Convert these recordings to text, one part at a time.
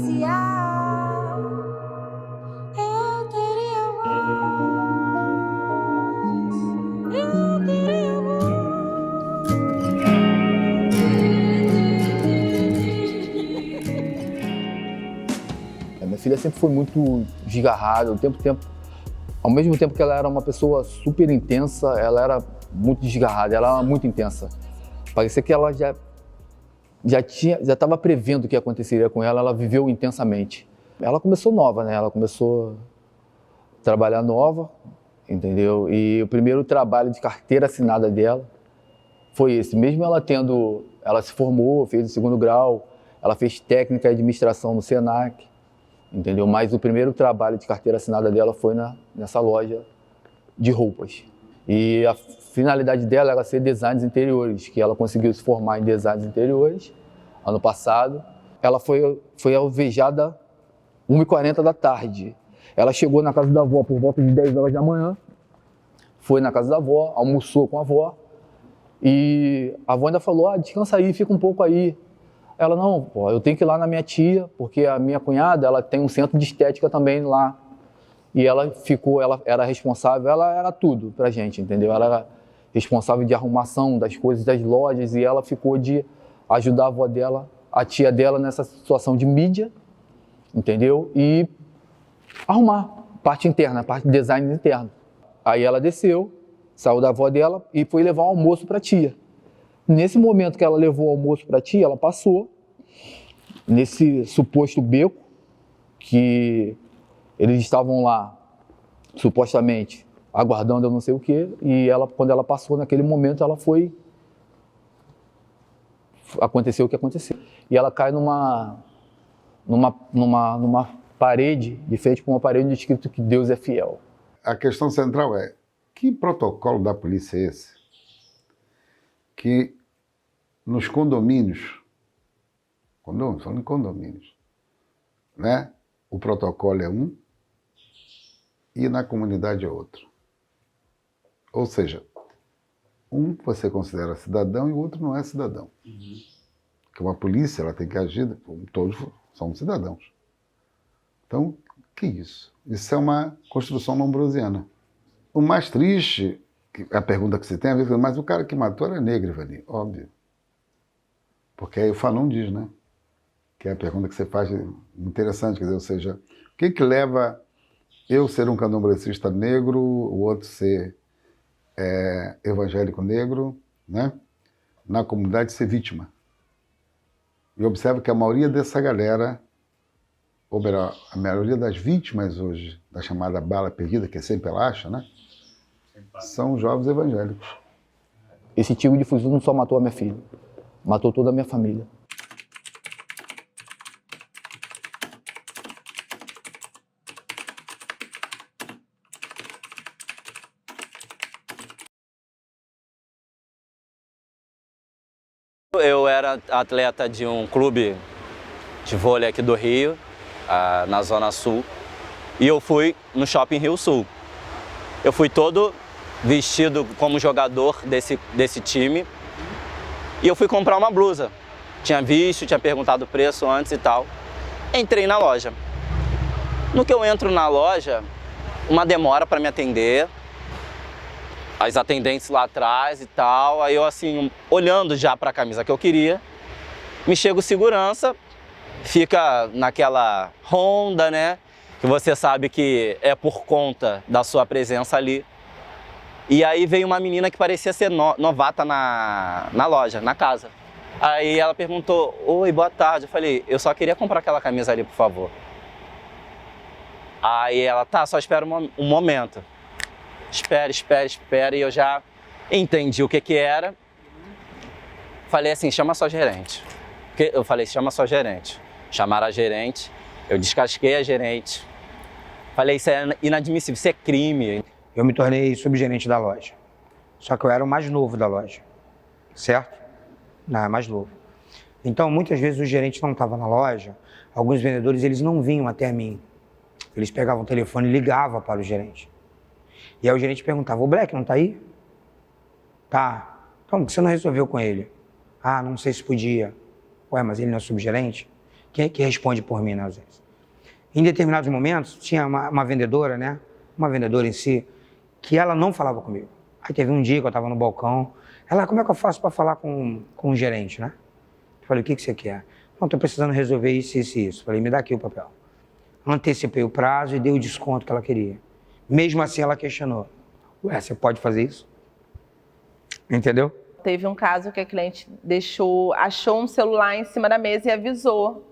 passear, eu teria voz, eu teria A minha filha sempre foi muito desgarrada, ao mesmo tempo que ela era uma pessoa super intensa, ela era muito desgarrada, ela era muito intensa. Parecia que ela já estava prevendo o que aconteceria com ela, ela viveu intensamente. Ela começou nova, né? Ela começou a trabalhar nova, entendeu? E o primeiro trabalho de carteira assinada dela foi esse. Mesmo ela se formou, fez o segundo grau, ela fez técnica de administração no Senac, entendeu? Mas o primeiro trabalho de carteira assinada dela foi nessa loja de roupas. E a finalidade dela era ser design interiores, que ela conseguiu se formar em design interiores ano passado. Ela foi alvejada 1h40 da tarde. Ela chegou na casa da avó por volta de 10 horas da manhã, foi na casa da avó, almoçou com a avó e a avó ainda falou, descansa aí, fica um pouco aí. Ela, não, pô, eu tenho que ir lá na minha tia, porque a minha cunhada, ela tem um centro de estética também lá. E ela era responsável, ela era tudo pra gente, entendeu? Ela era responsável de arrumação das coisas das lojas e ela ficou de ajudar a avó dela, a tia dela nessa situação de mídia, entendeu? E arrumar parte interna, parte de design interno. Aí ela desceu, saiu da avó dela e foi levar o almoço pra tia. Nesse momento que ela levou o almoço pra tia, ela passou nesse suposto beco que eles estavam lá, supostamente, aguardando eu não sei o quê, e quando ela passou naquele momento, aconteceu o que aconteceu. E ela cai numa parede, de frente com uma parede escrito que Deus é fiel. A questão central é, que protocolo da polícia é esse? Que nos condomínios, falando em condomínios, né? O protocolo é um, e na comunidade é outro. Ou seja, um você considera cidadão e o outro não é cidadão. Porque uma polícia ela tem que agir, todos somos cidadãos. Então, que isso? Isso é uma construção lombrosiana. O mais triste, a pergunta que você tem a ver, mas o cara que matou era negro, Ivani, óbvio. Porque aí o Fanon diz, né? Que é a pergunta que você faz interessante, quer dizer, ou seja, o que leva eu ser um candomblessista negro, o outro ser evangélico negro, né? Na comunidade ser vítima. E observa que a maioria dessa galera, ou melhor, a maioria das vítimas hoje, da chamada bala perdida, que é sem pelacha, né? São jovens evangélicos. Esse tipo de fuzil não só matou a minha filha, matou toda a minha família. Eu era atleta de um clube de vôlei aqui do Rio, na Zona Sul, e eu fui no Shopping Rio Sul. Eu fui todo vestido como jogador desse time e eu fui comprar uma blusa. Tinha visto, tinha perguntado o preço antes e tal. Entrei na loja. No que eu entro na loja, uma demora para me atender, as atendentes lá atrás e tal, aí eu assim, olhando já para a camisa que eu queria, me chega o segurança, fica naquela ronda, né, que você sabe que é por conta da sua presença ali. E aí veio uma menina que parecia ser novata na loja, na casa. Aí ela perguntou, oi, boa tarde. Eu falei, eu só queria comprar aquela camisa ali, por favor. Aí ela, tá, só espera um momento. Espera, e eu já entendi o que era. Falei assim, chama sua gerente. Eu falei, chama sua gerente. Chamaram a gerente, eu descasquei a gerente. Falei, isso é inadmissível, isso é crime. Eu me tornei subgerente da loja. Só que eu era o mais novo da loja, certo? Não, mais novo. Então, muitas vezes o gerente não estava na loja, alguns vendedores eles não vinham até mim. Eles pegavam o telefone e ligavam para o gerente. E aí o gerente perguntava, o Black não tá aí? Tá. Então, por que você não resolveu com ele? Ah, não sei se podia. Ué, mas ele não é subgerente? que responde por mim na ausência. Em determinados momentos, tinha uma vendedora, né? Uma vendedora em si, que ela não falava comigo. Aí teve um dia que eu estava no balcão, ela, como é que eu faço para falar com o gerente, né? Eu falei, o que você quer? Não, estou precisando resolver isso, isso e isso. Eu falei, me dá aqui o papel. Antecipei o prazo e dei o desconto que ela queria. Mesmo assim, ela questionou. Ué, você pode fazer isso? Entendeu? Teve um caso que a cliente achou um celular em cima da mesa e avisou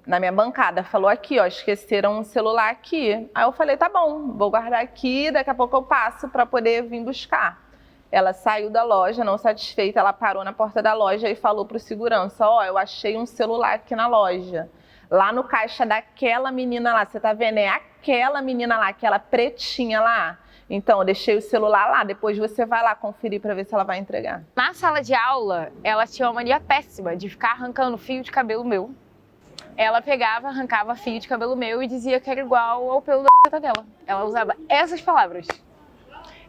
na minha bancada. Falou aqui, ó, esqueceram um celular aqui. Aí eu falei, tá bom, vou guardar aqui, daqui a pouco eu passo para poder vir buscar. Ela saiu da loja, não satisfeita, ela parou na porta da loja e falou pro segurança, ó, eu achei um celular aqui na loja. Lá no caixa daquela menina lá, você tá vendo? É aquela menina lá, aquela pretinha lá. Então, eu deixei o celular lá, depois você vai lá conferir para ver se ela vai entregar. Na sala de aula, ela tinha uma mania péssima de ficar arrancando fio de cabelo meu. Ela pegava, arrancava fio de cabelo meu e dizia que era igual ao pelo da teta dela. Ela usava essas palavras.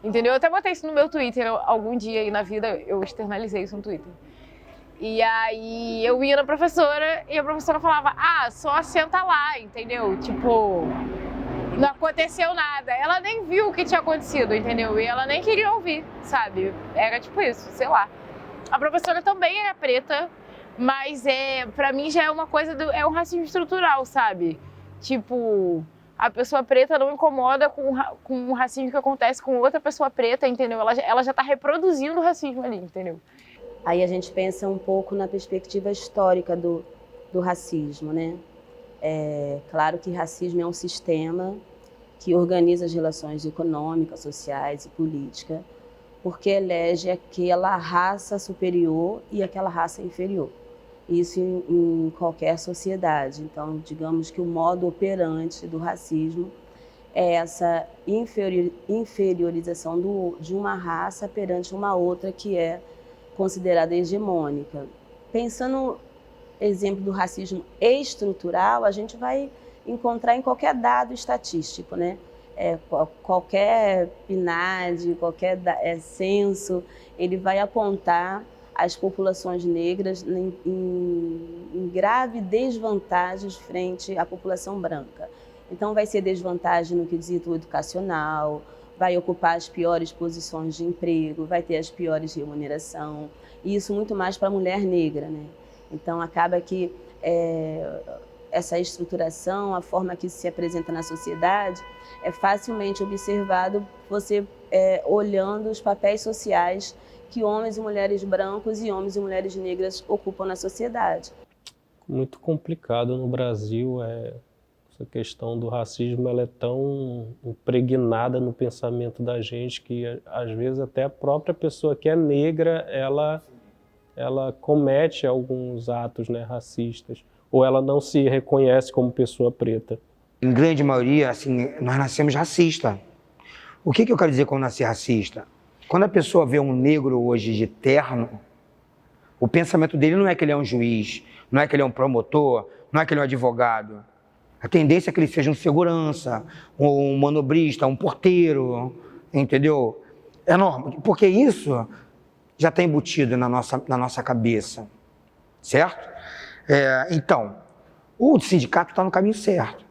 Entendeu? Eu até botei isso no meu Twitter algum dia aí na vida, eu externalizei isso no Twitter. E aí eu ia na professora e a professora falava, só senta lá, entendeu? Tipo, não aconteceu nada. Ela nem viu o que tinha acontecido, entendeu? E ela nem queria ouvir, sabe? Era tipo isso, sei lá. A professora também era preta, mas pra mim já é uma coisa, é um racismo estrutural, sabe? Tipo, a pessoa preta não incomoda com o racismo que acontece com outra pessoa preta, entendeu? Ela já tá reproduzindo o racismo ali, entendeu? Aí a gente pensa um pouco na perspectiva histórica do racismo, né? É claro que racismo é um sistema que organiza as relações econômicas, sociais e políticas, porque elege aquela raça superior e aquela raça inferior. Isso em qualquer sociedade. Então, digamos que o modo operante do racismo é essa inferiorização de uma raça perante uma outra que é considerada hegemônica. Pensando no exemplo do racismo estrutural, a gente vai encontrar em qualquer dado estatístico, né? Qualquer PNAD, qualquer censo, ele vai apontar as populações negras em grave desvantagem frente à população branca. Então vai ser desvantagem no quesito educacional, vai ocupar as piores posições de emprego, vai ter as piores remuneração, e isso muito mais para a mulher negra, né? Então acaba que essa estruturação, a forma que se apresenta na sociedade, é facilmente observado você olhando os papéis sociais que homens e mulheres brancos e homens e mulheres negras ocupam na sociedade. Muito complicado no Brasil, essa questão do racismo, ela é tão impregnada no pensamento da gente que às vezes até a própria pessoa que é negra, ela comete alguns atos, né, racistas, ou ela não se reconhece como pessoa preta. Em grande maioria, assim, nós nascemos racistas. O que eu quero dizer com nascer racista? Quando a pessoa vê um negro hoje de terno, o pensamento dele não é que ele é um juiz, não é que ele é um promotor, não é que ele é um advogado. A tendência é que ele seja um segurança, um manobrista, um porteiro, entendeu? É normal, porque isso já está embutido na nossa cabeça, certo? Então, o sindicato está no caminho certo.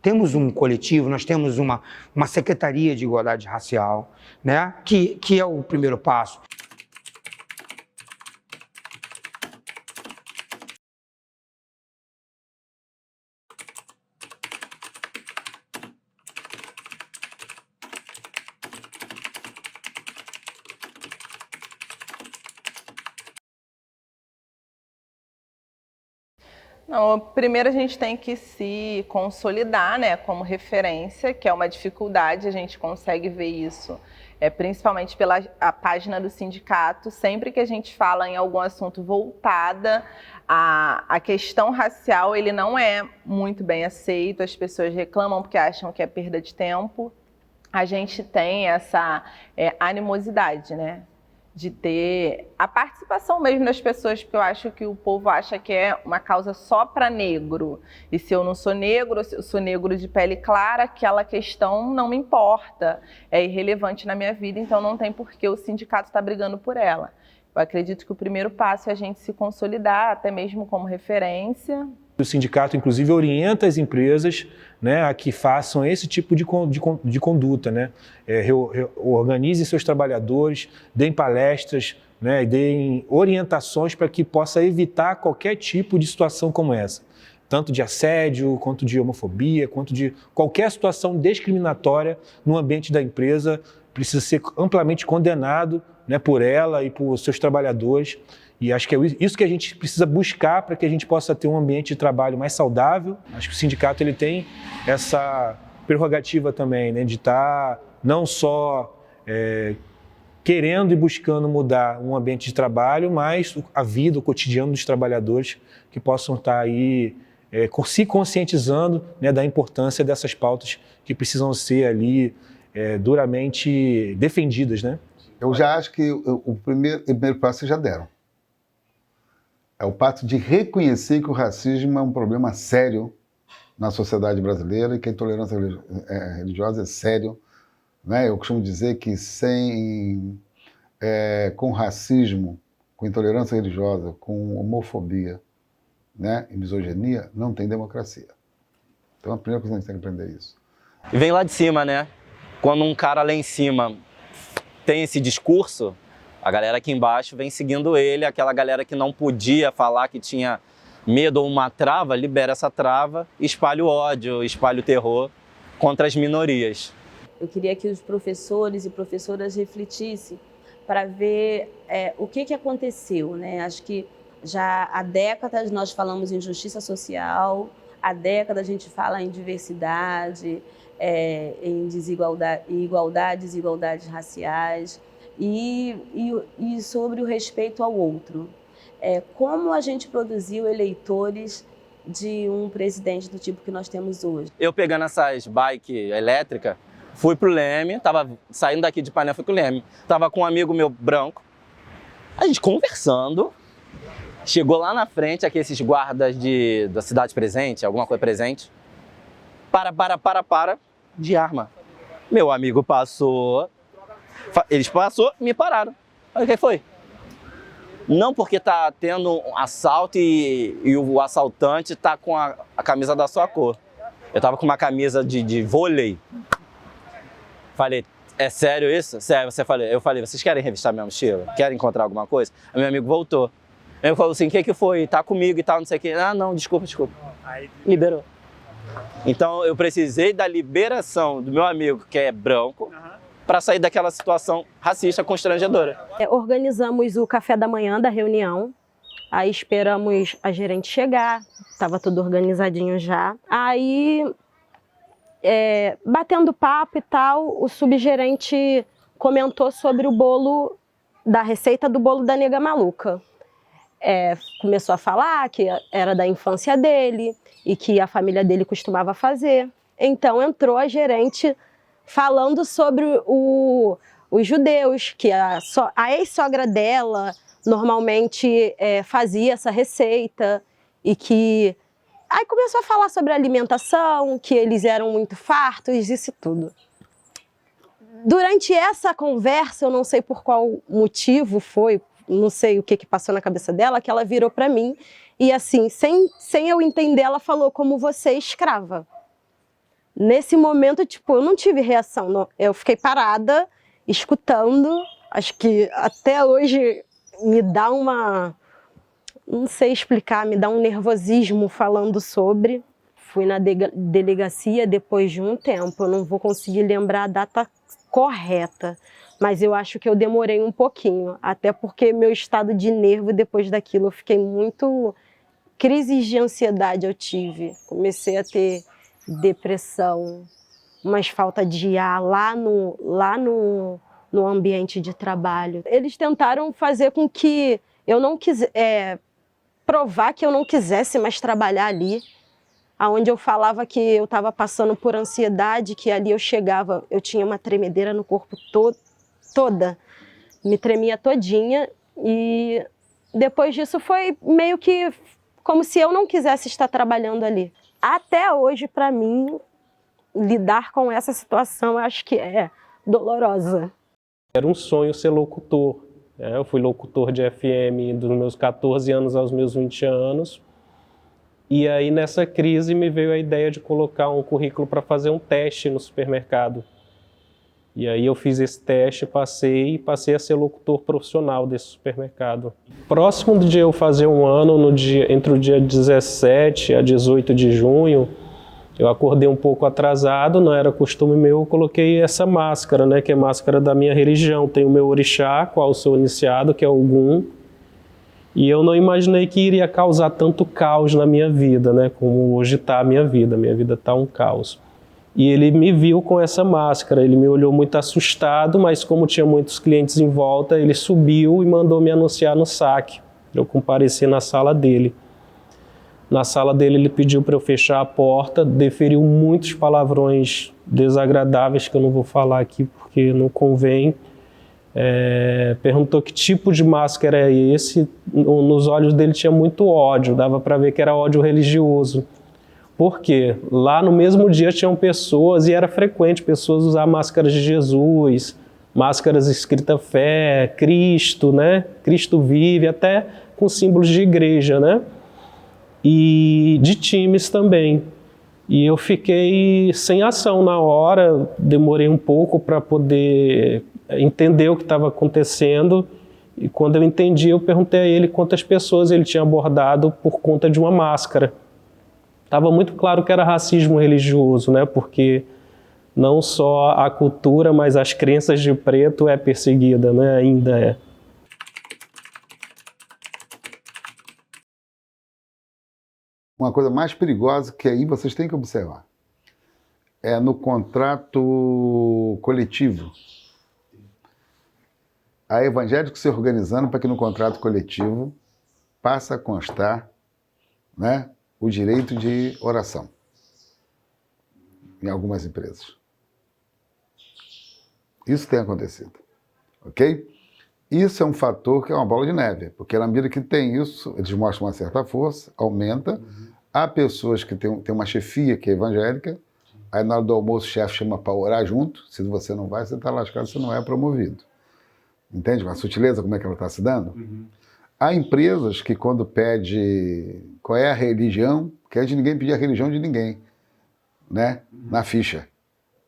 Temos um coletivo, nós temos uma secretaria de igualdade racial, né? que é o primeiro passo. Não, primeiro a gente tem que se consolidar, né, como referência, que é uma dificuldade, a gente consegue ver isso, principalmente pela a página do sindicato. Sempre que a gente fala em algum assunto voltada à questão racial, ele não é muito bem aceito, as pessoas reclamam porque acham que é perda de tempo. A gente tem essa animosidade, né? De ter a participação mesmo das pessoas, porque eu acho que o povo acha que é uma causa só para negro. E se eu não sou negro, se eu sou negro de pele clara, aquela questão não me importa, é irrelevante na minha vida, então não tem por que o sindicato estar brigando por ela. Eu acredito que o primeiro passo é a gente se consolidar, até mesmo como referência, O sindicato, inclusive, orienta as empresas, né, a que façam esse tipo de conduta, né? Organizem seus trabalhadores, deem palestras, né, deem orientações para que possa evitar qualquer tipo de situação como essa. Tanto de assédio, quanto de homofobia, quanto de qualquer situação discriminatória no ambiente da empresa precisa ser amplamente condenado, né, por ela e por seus trabalhadores. E acho que é isso que a gente precisa buscar para que a gente possa ter um ambiente de trabalho mais saudável. Acho que o sindicato ele tem essa prerrogativa também, né, de estar não só querendo e buscando mudar um ambiente de trabalho, mas a vida, o cotidiano dos trabalhadores que possam estar aí se conscientizando, né, da importância dessas pautas que precisam ser ali duramente defendidas, né? Eu já acho que o primeiro passo vocês já deram. É o passo de reconhecer que o racismo é um problema sério na sociedade brasileira e que a intolerância religiosa é sério, né? Eu costumo dizer que com racismo, com intolerância religiosa, com homofobia, né, e misoginia, não tem democracia. Então a primeira coisa que a gente tem que aprender é isso. E vem lá de cima, né? Quando um cara lá em cima tem esse discurso, a galera aqui embaixo vem seguindo ele, aquela galera que não podia falar, que tinha medo ou uma trava, libera essa trava, espalha o ódio, espalha o terror contra as minorias. Eu queria que os professores e professoras refletissem para ver o que aconteceu, né? Acho que já há décadas nós falamos em justiça social, há décadas a gente fala em diversidade, em desigualdades raciais e sobre o respeito ao outro. Como a gente produziu eleitores de um presidente do tipo que nós temos hoje? Eu pegando essas bike elétricas, fui pro Leme, tava saindo daqui de Ipanema, fui pro Leme, tava com um amigo meu branco, a gente conversando, chegou lá na frente, aqui esses guardas da cidade presente, alguma coisa presente, para, de arma. Meu amigo passou, eles me pararam. O que foi? Não porque tá tendo um assalto e o assaltante tá com a camisa da sua cor. Eu tava com uma camisa de vôlei. Falei, é sério isso? Sério, eu falei, vocês querem revistar minha mochila? Querem encontrar alguma coisa? Aí meu amigo voltou. Ele falou assim, o que foi? Tá comigo e tal, não sei o quê. Ah, não, desculpa. Liberou. Então eu precisei da liberação do meu amigo, que é branco, para sair daquela situação racista constrangedora. Organizamos o café da manhã da reunião, aí esperamos a gerente chegar, estava tudo organizadinho já. Aí, batendo papo e tal, o subgerente comentou sobre o bolo, da receita do bolo da nega maluca. Começou a falar que era da infância dele e que a família dele costumava fazer. Então entrou a gerente falando sobre os judeus, que a ex-sogra dela normalmente fazia essa receita e que... Aí começou a falar sobre alimentação, que eles eram muito fartos, isso tudo. Durante essa conversa, eu não sei por qual motivo foi, não sei o que passou na cabeça dela, que ela virou para mim e assim, sem eu entender, ela falou como você é escrava. Nesse momento, tipo, eu não tive reação, não. Eu fiquei parada, escutando, acho que até hoje me dá não sei explicar, me dá um nervosismo falando sobre. Fui na delegacia depois de um tempo, eu não vou conseguir lembrar a data correta, mas eu acho que eu demorei um pouquinho, até porque meu estado de nervo depois daquilo, eu fiquei muito... Crises de ansiedade eu tive, comecei a ter depressão, umas falta de ar lá no ambiente de trabalho. Eles tentaram fazer com que eu não quisesse, provar que eu não quisesse mais trabalhar ali, aonde eu falava que eu estava passando por ansiedade, que ali eu chegava, eu tinha uma tremedeira no corpo toda, me tremia todinha, e depois disso foi meio que como se eu não quisesse estar trabalhando ali. Até hoje, para mim, lidar com essa situação, eu acho que é dolorosa. Era um sonho ser locutor. Eu fui locutor de FM dos meus 14 anos aos meus 20 anos. E aí, nessa crise, me veio a ideia de colocar um currículo para fazer um teste no supermercado. E aí eu fiz esse teste, passei a ser locutor profissional desse supermercado. Próximo do dia eu fazer um ano, entre o dia 17 a 18 de junho, eu acordei um pouco atrasado, não era costume meu, eu coloquei essa máscara, né, que é máscara da minha religião. Tem o meu orixá, qual sou iniciado, que é o Ogum. E eu não imaginei que iria causar tanto caos na minha vida, né, como hoje está a minha vida. Minha vida está um caos. E ele me viu com essa máscara, ele me olhou muito assustado, mas como tinha muitos clientes em volta, ele subiu e mandou me anunciar no saque, para eu comparecer na sala dele. Na sala dele ele pediu para eu fechar a porta, deferiu muitos palavrões desagradáveis que eu não vou falar aqui porque não convém. Perguntou que tipo de máscara é esse, nos olhos dele tinha muito ódio, dava para ver que era ódio religioso. Porque lá no mesmo dia tinham pessoas, e era frequente pessoas usar máscaras de Jesus, máscaras escrita fé, Cristo, né? Cristo vive, até com símbolos de igreja, né? E de times também. E eu fiquei sem ação na hora, demorei um pouco para poder entender o que estava acontecendo. E quando eu entendi, eu perguntei a ele quantas pessoas ele tinha abordado por conta de uma máscara. Estava muito claro que era racismo religioso, né? Porque não só a cultura, mas as crenças de preto é perseguida, né? Ainda é. Uma coisa mais perigosa que aí vocês têm que observar é no contrato coletivo. A evangélica se organizando para que no contrato coletivo passe a constar, né, o direito de oração em algumas empresas. Isso tem acontecido, ok? Isso é um fator que é uma bola de neve, porque na medida que tem isso, eles mostram uma certa força, aumenta. Há pessoas que têm uma chefia que é evangélica, aí na hora do almoço o chefe chama para orar junto, se você não vai, você está lascado, você não é promovido. Entende? Uma sutileza, como é que ela está se dando? Há empresas que quando pede qual é a religião, quer de ninguém pedir a religião de ninguém, né? Na ficha.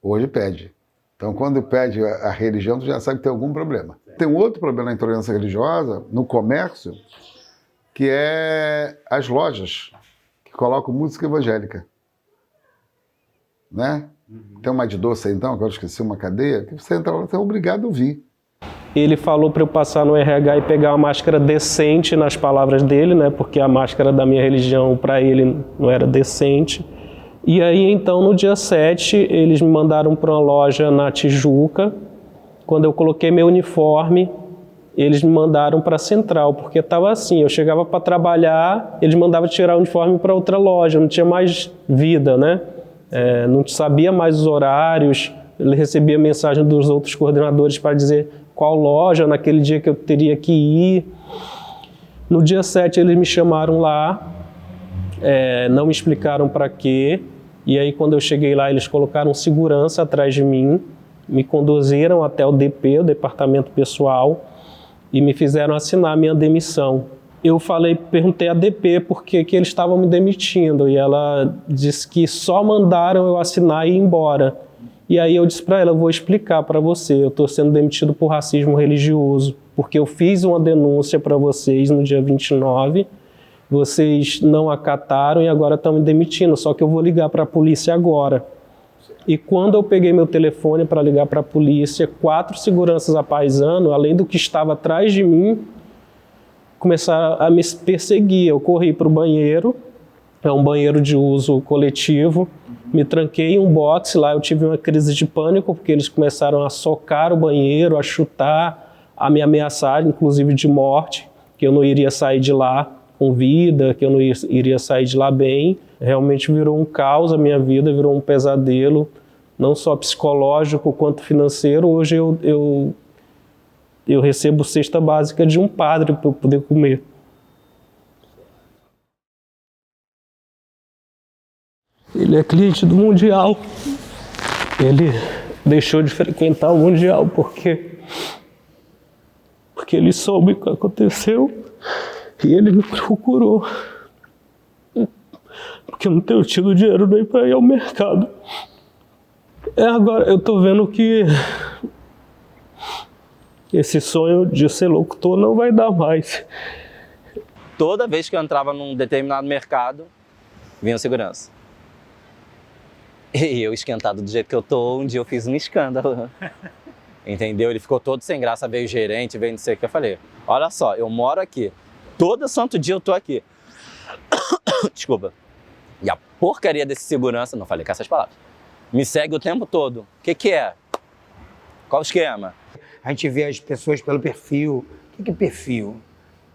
Hoje pede. Então, quando pede a religião, tu já sabe que tem algum problema. Tem um outro problema na intolerância religiosa, no comércio, que é as lojas que colocam música evangélica. Né? Tem uma de doce aí, então, que eu esqueci, uma cadeia, que você entra lá, você é obrigado a ouvir. Ele falou para eu passar no RH e pegar uma máscara decente nas palavras dele, né? Porque a máscara da minha religião, para ele, não era decente. E aí, então, no dia 7, eles me mandaram para uma loja na Tijuca. Quando eu coloquei meu uniforme, eles me mandaram para a Central, porque estava assim, eu chegava para trabalhar, eles mandavam tirar o uniforme para outra loja, não tinha mais vida, né? Não sabia mais os horários, ele recebia mensagem dos outros coordenadores para dizer qual loja, naquele dia que eu teria que ir. No dia 7, eles me chamaram lá, não me explicaram para quê. E aí, quando eu cheguei lá, eles colocaram segurança atrás de mim, me conduziram até o DP, o Departamento Pessoal, e me fizeram assinar a minha demissão. Eu perguntei à DP por que eles estavam me demitindo, e ela disse que só mandaram eu assinar e ir embora. E aí eu disse para ela, eu vou explicar para você, eu estou sendo demitido por racismo religioso, porque eu fiz uma denúncia para vocês no dia 29, vocês não acataram e agora estão me demitindo, só que eu vou ligar para a polícia agora. E quando eu peguei meu telefone para ligar para a polícia, 4 seguranças à paisano, além do que estava atrás de mim, começaram a me perseguir. Eu corri para o banheiro, é um banheiro de uso coletivo, me tranquei em um boxe lá, eu tive uma crise de pânico, porque eles começaram a socar o banheiro, a chutar, a me ameaçar, inclusive de morte, que eu não iria sair de lá com vida, que eu não iria sair de lá bem. Realmente virou um caos a minha vida, virou um pesadelo, não só psicológico quanto financeiro. Hoje eu recebo cesta básica de um padre para eu poder comer. Ele é cliente do Mundial. Ele deixou de frequentar o Mundial porque ele soube o que aconteceu e ele me procurou. porque eu não tenho tido dinheiro nem para ir ao mercado. Agora eu tô vendo que esse sonho de ser locutor não vai dar mais. Toda vez que eu entrava num determinado mercado, vinha o segurança. E eu, esquentado do jeito que eu tô, um dia eu fiz um escândalo. Entendeu? Ele ficou todo sem graça, veio o gerente, veio não sei o que. Eu falei, olha só, eu moro aqui. Todo santo dia eu tô aqui. Desculpa. E a porcaria desse segurança, não falei com essas palavras, me segue o tempo todo. O que é? Qual o esquema? A gente vê as pessoas pelo perfil. O que é perfil?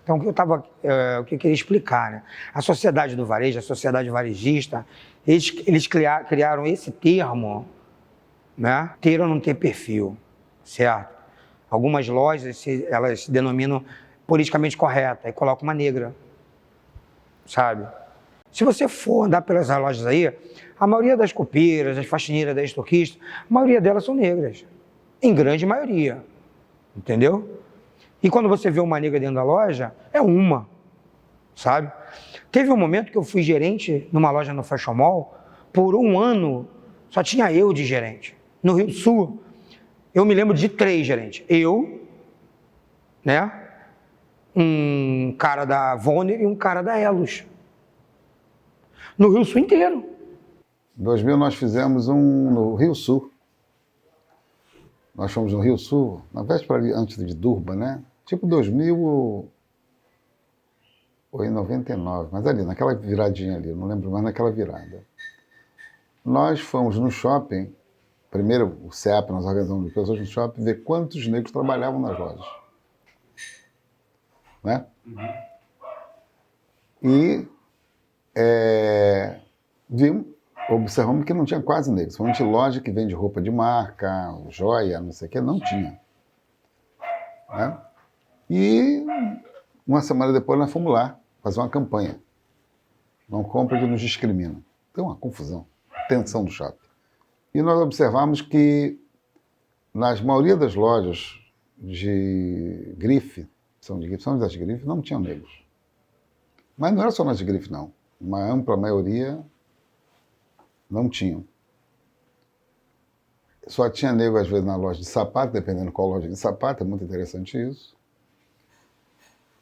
Então, o que eu queria explicar, né? A sociedade do varejo, a sociedade varejista, eles criaram esse termo, né? Ter ou não ter perfil, certo? Algumas lojas, elas se denominam politicamente correta e colocam uma negra, sabe? Se você for andar pelas lojas aí, a maioria das copeiras, das faxineiras, das estoquistas, a maioria delas são negras, em grande maioria, entendeu? E quando você vê uma negra dentro da loja, é uma, sabe? Teve um momento que eu fui gerente numa loja no Fashion Mall, por um ano só tinha eu de gerente. No Rio Sul, eu me lembro de 3 gerentes. Eu, né? Um cara da Vonner e um cara da Elos. No Rio Sul inteiro. Em 2000 nós fizemos no Rio Sul. Nós fomos no Rio Sul, na véspera antes de Durban, né? Tipo 2000 ou em 99, mas ali, naquela viradinha ali, não lembro mais naquela virada. Nós fomos no shopping, primeiro o CEAP, nós organizamos de pessoas no shopping, ver quantos negros trabalhavam nas lojas. Né? E observamos que não tinha quase negros. Falando de loja que vende roupa de marca, joia, não sei o que, não tinha. Né? E uma semana depois nós fomos lá fazer uma campanha. Não compra que nos discrimina. Tem uma confusão, tensão do shopping. E nós observamos que nas maioria das lojas de grife, são das grifes, não tinham negros. Mas não era só nas de grife, não. Uma ampla maioria não tinham. Só tinha negro, às vezes, na loja de sapato, dependendo qual loja de sapato, é muito interessante isso.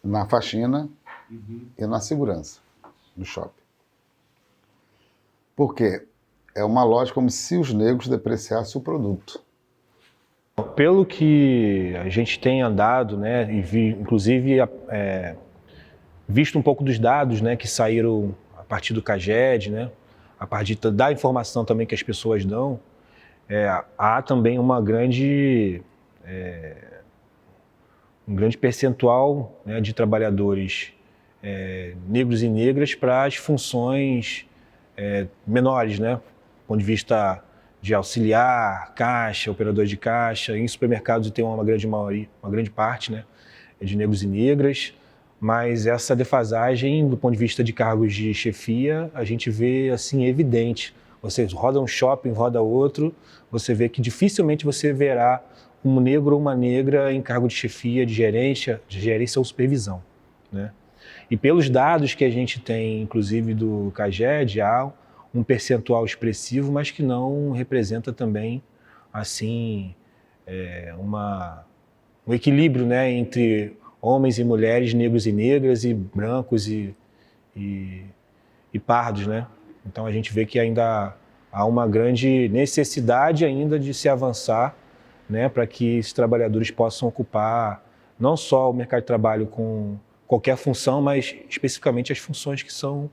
Na faxina e na segurança, no shopping. Por quê? É uma loja como se os negros depreciassem o produto. Pelo que a gente tem andado, né, e inclusive visto um pouco dos dados, né, que saíram a partir do CAGED, né, a partir da informação também que as pessoas dão, há também um grande percentual, né, de trabalhadores negros e negras para as funções menores, né, do ponto de vista de auxiliar, caixa, operador de caixa. Em supermercados tem uma grande parte, né, de negros e negras, mas essa defasagem do ponto de vista de cargos de chefia a gente vê assim evidente. Você roda um shopping, roda outro, você vê que dificilmente você verá um negro ou uma negra em cargo de chefia, de gerência ou supervisão, né? E pelos dados que a gente tem, inclusive do CAGED, há um percentual expressivo, mas que não representa também assim um equilíbrio, né, entre homens e mulheres, negros e negras, e brancos e pardos, né? Então a gente vê que ainda há uma grande necessidade ainda de se avançar, né, para que esses trabalhadores possam ocupar não só o mercado de trabalho com qualquer função, mas especificamente as funções que são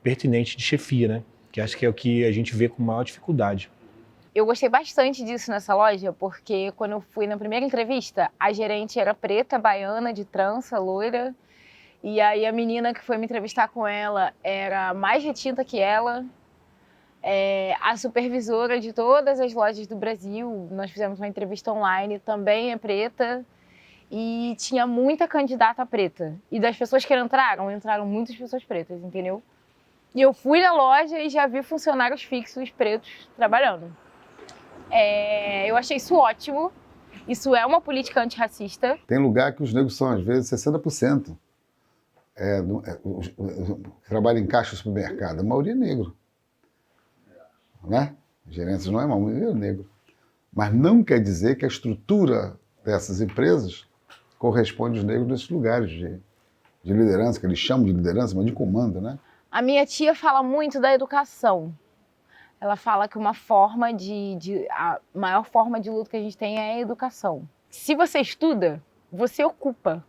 pertinentes de chefia, né? Que acho que é o que a gente vê com maior dificuldade. Eu gostei bastante disso nessa loja, porque quando eu fui na primeira entrevista, a gerente era preta, baiana, de trança, loira, e aí a menina que foi me entrevistar com ela era mais retinta que ela. A supervisora de todas as lojas do Brasil, nós fizemos uma entrevista online, também é preta, e tinha muita candidata preta. E das pessoas que entraram muitas pessoas pretas, entendeu? E eu fui na loja e já vi funcionários fixos pretos trabalhando. Eu achei isso ótimo. Isso é uma política antirracista. Tem lugar que os negros são, às vezes, 60%. trabalha em caixa do supermercado, a maioria é negro. Né? Gerentes não é mal, a maioria é negro. Mas não quer dizer que a estrutura dessas empresas corresponde aos negros nesses lugares de liderança, que eles chamam de liderança, mas de comando, né? A minha tia fala muito da educação. Ela fala que a maior forma de luta que a gente tem é a educação. Se você estuda, você ocupa.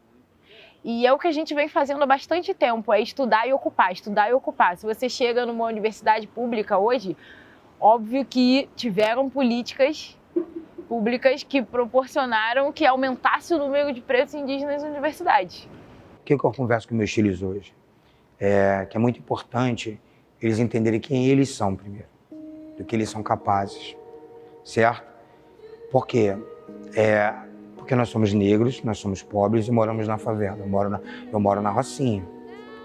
E é o que a gente vem fazendo há bastante tempo, é estudar e ocupar, estudar e ocupar. Se você chega numa universidade pública hoje, óbvio que tiveram políticas públicas que proporcionaram que aumentasse o número de pretos indígenas nas universidades. O que eu converso com meus filhos hoje? Que é muito importante eles entenderem quem eles são primeiro, do que eles são capazes, certo? Por quê? Porque nós somos negros, nós somos pobres e moramos na favela. Eu moro na Rocinha,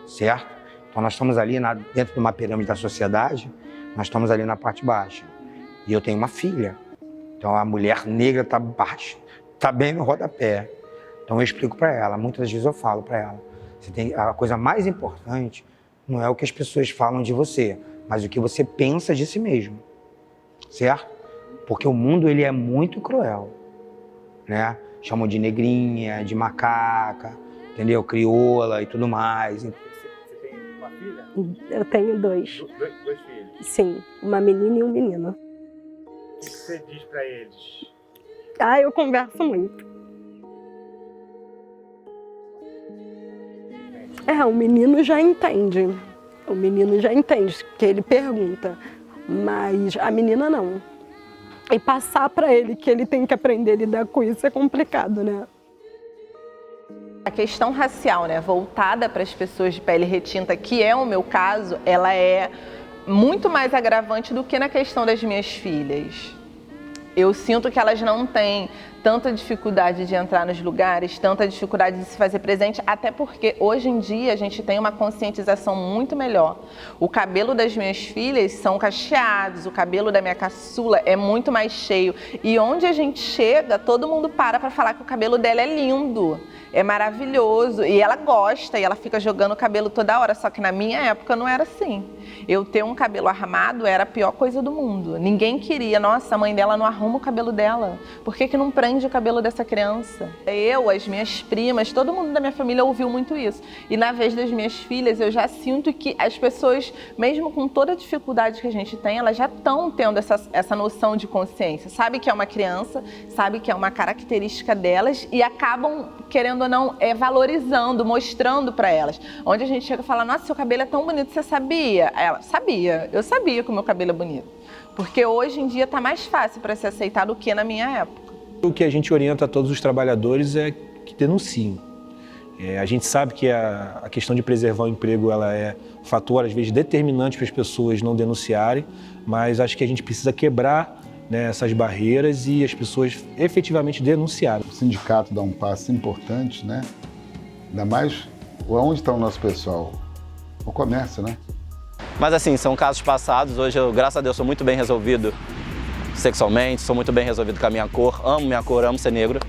certo? Então nós estamos ali dentro de uma pirâmide da sociedade, nós estamos ali na parte baixa. E eu tenho uma filha. Então a mulher negra está baixa, está bem no rodapé. Então eu explico para ela, muitas vezes eu falo para ela, a coisa mais importante não é o que as pessoas falam de você, mas o que você pensa de si mesmo, certo? Porque o mundo ele é muito cruel, né? Chamam de negrinha, de macaca, entendeu? Crioula e tudo mais. Você tem uma filha? Eu tenho dois. Dois filhos? Sim, uma menina e um menino. O que você diz para eles? Eu converso muito. O menino já entende. O menino já entende, porque ele pergunta. Mas a menina não. E passar para ele que ele tem que aprender a lidar com isso é complicado, né? A questão racial, né, voltada para as pessoas de pele retinta, que é o meu caso, ela é muito mais agravante do que na questão das minhas filhas. Eu sinto que elas não têm tanta dificuldade de entrar nos lugares, tanta dificuldade de se fazer presente, até porque hoje em dia a gente tem uma conscientização muito melhor. O cabelo das minhas filhas são cacheados, o cabelo da minha caçula é muito mais cheio. E onde a gente chega, todo mundo para falar que o cabelo dela é lindo, é maravilhoso. E ela gosta, e ela fica jogando o cabelo toda hora, só que na minha época não era assim. Eu ter um cabelo armado era a pior coisa do mundo. Ninguém queria, nossa, a mãe dela não arruma o cabelo dela. Por que não prende o cabelo dessa criança? Eu, as minhas primas, todo mundo da minha família ouviu muito isso. E na vez das minhas filhas, eu já sinto que as pessoas, mesmo com toda a dificuldade que a gente tem, elas já estão tendo essa noção de consciência. Sabe que é uma criança, sabe que é uma característica delas e acabam, querendo ou não, valorizando, mostrando para elas. Onde a gente chega e fala, nossa, seu cabelo é tão bonito, você sabia? Ela, sabia. Eu sabia que o meu cabelo é bonito. Porque hoje em dia está mais fácil para ser aceitado do que na minha época. O que a gente orienta a todos os trabalhadores é que denunciem. A gente sabe que a questão de preservar o emprego ela é um fator, às vezes, determinante para as pessoas não denunciarem, mas acho que a gente precisa quebrar, né, essas barreiras e as pessoas efetivamente denunciarem. O sindicato dá um passo importante, né? Ainda mais, onde está o nosso pessoal? O comércio, né? Mas assim, são casos passados. Hoje eu, graças a Deus, sou muito bem resolvido sexualmente, sou muito bem resolvido com a minha cor, amo ser negro.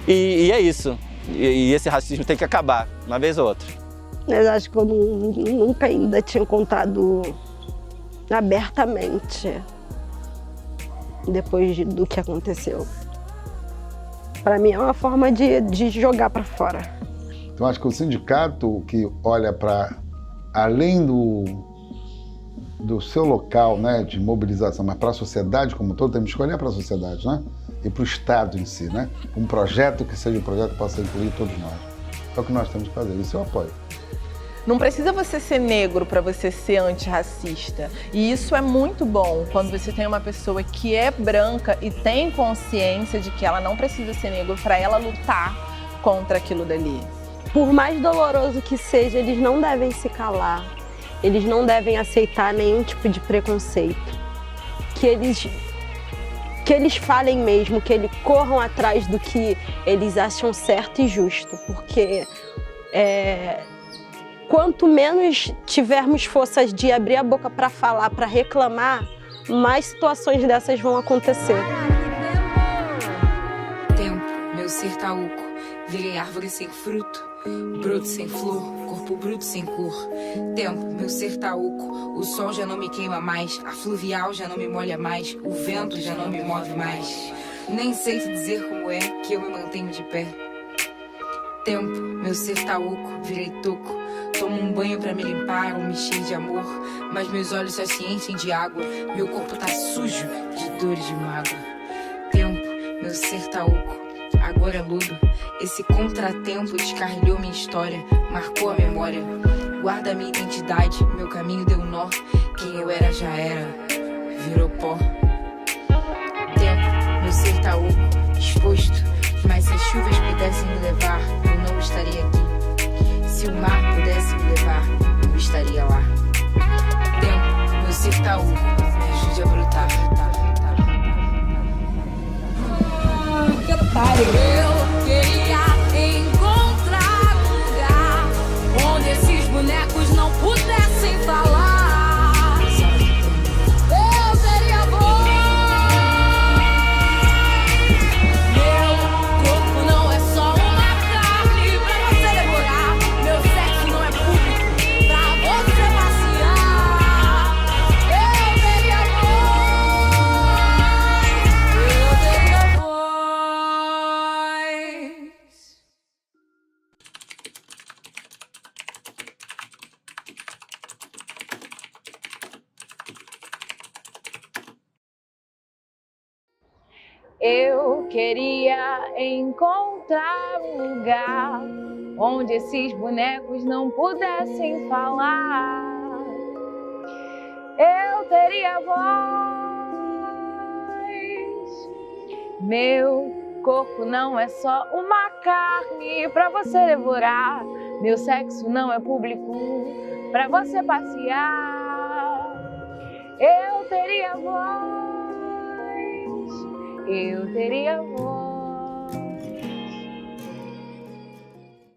E é isso. E esse racismo tem que acabar, uma vez ou outra. Mas acho que eu nunca ainda tinha contado abertamente depois do que aconteceu. Para mim é uma forma de jogar para fora. Então acho que o sindicato que olha para além do seu local, né, de mobilização, mas para a sociedade como um todo, temos que olhar para a sociedade, né? E para o Estado em si, né? Um projeto que seja um projeto que possa incluir todos nós. É o que nós temos que fazer, isso eu apoio. Não precisa você ser negro para você ser antirracista. E isso é muito bom quando você tem uma pessoa que é branca e tem consciência de que ela não precisa ser negro para ela lutar contra aquilo dali. Por mais doloroso que seja, eles não devem se calar. Eles não devem aceitar nenhum tipo de preconceito. Que eles falem mesmo, que eles corram atrás do que eles acham certo e justo. Porque quanto menos tivermos forças de abrir a boca para falar, para reclamar, mais situações dessas vão acontecer. Tempo, meu ser tá oco, virei árvore sem fruto, broto sem flor, corpo corpo bruto sem cor. Tempo, meu ser tá oco. O sol já não me queima mais. A fluvial já não me molha mais. O vento já não me move mais. Nem sei te dizer como é que eu me mantenho de pé. Tempo, meu ser tá oco, virei toco. Tomo um banho pra me limpar ou me encher de amor. Mas meus olhos só se enchem de água. Meu corpo tá sujo de dores de mágoa. Tempo, meu ser tá oco, agora é lodo. Esse contratempo descarrilhou minha história, marcou a memória. Guarda minha identidade, meu caminho deu nó. Quem eu era já era, virou pó. Tempo, meu ser tá oco, exposto. Mas se as chuvas pudessem me levar, eu não estaria aqui. Se o mar pudesse me levar, eu estaria lá. Tempo, meu ser tá oco, me ajude a brotar. Eu queria encontrar um lugar onde esses bonecos não pudessem falar. Eu teria voz. Meu corpo não é só uma carne pra você devorar. Meu sexo não é público pra você passear. Eu teria voz. Eu teria voz. Eu queria encontrar um lugar onde esses bonecos não pudessem falar. Eu teria voz. Meu corpo não é só uma carne pra você devorar. Meu sexo não é público pra você passear. Eu teria voz. Eu teria voz.